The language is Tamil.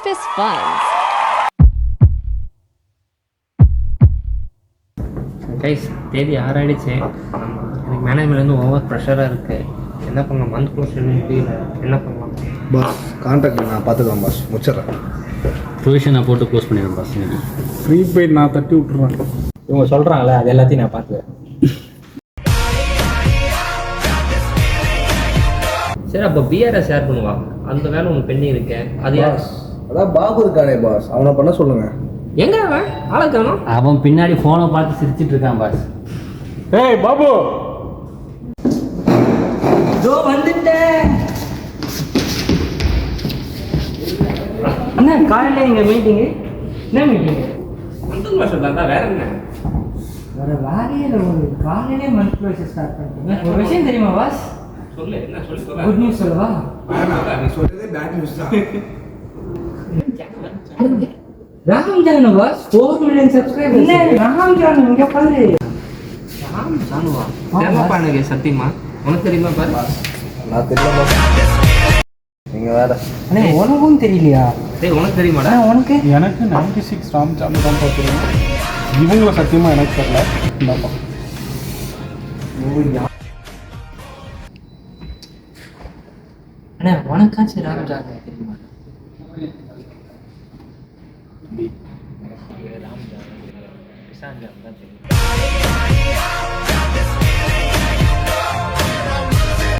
of his funds. கைஸ் தேதி 6 ஆகிடுச்சு. எனக்கு மேனேஜ்மெண்ட்லேருந்து ஓவர் ப்ரெஷராக இருக்குது. என்ன பண்ணலாம்? மந்த் க்ளோஸ் தெரியல. என்ன பண்ணலாம் பாஸ்? கான்ட்ராக்ட் நான் பார்த்துக்கலாம் பாஸ், முடிச்சிடுறேன். ப்ரொவிஷனை போட்டு க்ளோஸ் பண்ணிடுறேன் பாஸ். ப்ரீபெய்ட் நான் தட்டி விட்டுறேன். இவங்க சொல்கிறாங்களே அது எல்லாத்தையும் நான் பார்த்துவேன். சரி, அப்போ பிஆர்எஸ் ஷேர் பண்ணுவா. அந்த வேலை ஒன்று பெண்டிங் இருக்கேன். அது யார்? அதான் பாபு இருக்கானே பாஸ், அவனை பண்ண சொல்லுங்க. எங்க அவன் ஆளக்கானோ? அவன் பின்னாடி ஃபோனை பார்த்து சிரிச்சிட்டு இருக்கான் பாஸ். ஏய் பாபு, இதோ வந்துட்டேன். என்ன காலையில் எங்கள் மீட்டிங்கு? என்ன மீட்டிங்கு? மந்த் க்ளோஸ் தான். வேற என்ன? ஒரு வேலையில் ஒரு காலையிலே மந்த் க்ளோஸ் ஸ்டார்ட் பண்ணிட்டீங்க. ஒரு விஷயம் தெரியுமா பாஸ்? சொல்லு. என்ன சொல்லி சொல்ல? குட் நியூஸ் சொல்லவா? நீ சொல்றதே பேட் நியூஸ் தான். Ram Janu pass 4 million subscribers. என்ன ராம் ஜானு இங்க பாரு. ராம் ஜானுவா? தெரியுமாப்பா எனக்கு சத்தியமா? உனக்கு தெரியுமா பாரு? நான் தெரியல பாஸ், நீங்க வேற. அண்ணே உனக்கும் தெரியலையா? டேய் உனக்கு தெரியுமாடா? உனக்கு? எனக்கு 96 ராம் ஜானு தான் பார்த்துருங்க. இவங்கள சத்தியமா எனக்கு தெரியல. இந்தாப்பா. அண்ணே உனக்காச்சும் ராம் ஜானு தெரியுமா? ராம் ஜானு, கிஷான் ஜானு தான் தெரியும்.